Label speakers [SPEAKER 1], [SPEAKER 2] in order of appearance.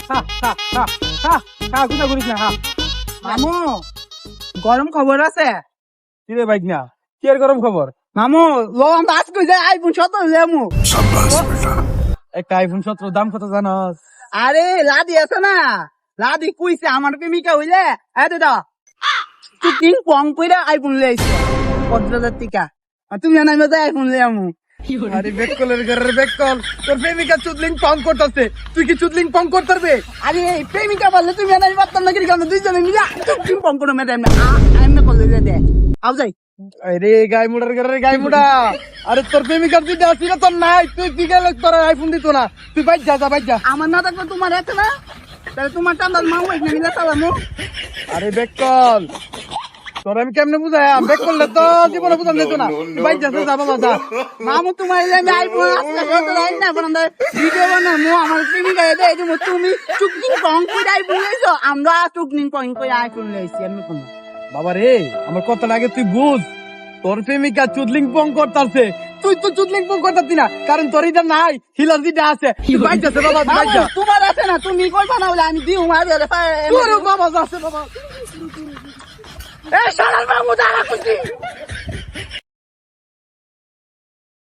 [SPEAKER 1] কোথা করিস না হা
[SPEAKER 2] মামু গরম খবর আছে
[SPEAKER 1] কি রে বাইক না কি আর গরম খবর
[SPEAKER 2] মামু লো আমরা আজকে যাই আইফোন 17 লেমু
[SPEAKER 1] একটা আইফোন 17 দাম কত জানোস
[SPEAKER 2] আরে লাদি আছে না লাদি কইছে আমার প্রেমিকা হইলে এত দা তুই তিন পং পইরা আইফোন লইছ 15,000 টাকা আর তুমি না মজা আইফোন লেমু
[SPEAKER 1] আরে বেককলের ঘরের বেককল তোর প্রেমিকা চুদলিং পং করতেছে তুই কি চুদলিং পং করতে পারবে
[SPEAKER 2] আরে প্রেমিকা বললে তুমি না পারতাম না কি কারণ দুইজনে মিলে তিন পং করে মেরে আমি করলে দে আও যাই
[SPEAKER 1] আরে গাই মুড়ার ঘরের গাই মুড়া আরে তোর প্রেমিকার যদি আসি না তোর নাই তুই গেলে তোর আইফোন দিত না তুই বাইক যা বাইক যা
[SPEAKER 2] আমার না থাকলে তোমার এত না তাহলে তোমার টান্দার মামু এখানে মিলে চালামু
[SPEAKER 1] আরে বেককল তোর আমি কেমনে বুঝাই বেক করলে তো জীবনে বুঝান দিত না তুই বাইক যা যা বাবা যা
[SPEAKER 2] মামু তোমার আমি আইফোন আজকে কত রাইন না বন্ধ ভিডিও বানামু আমার প্রেমিকা দে তুমি চুকনি পং করে আইফোন লইছো আমরা চুকনি পং করে আইফোন লইছি আমি কোন
[SPEAKER 1] বাবা রে আমার কথা লাগে তুই বুঝ তোর প্রেমিকা চুদলিং পং করতাছে তুই তো চুদলিং পং করতাছি না কারণ তোর এটা নাই হিলার যেটা আছে তুই বাইক যা বাবা তুই বাইক যা
[SPEAKER 2] তোমার আছে না তুমি কইবা না বলে আমি দিও মারি
[SPEAKER 1] তোর বাবা যাচ্ছে বাবা
[SPEAKER 2] এ শালার মামু দাঁড়া খুশি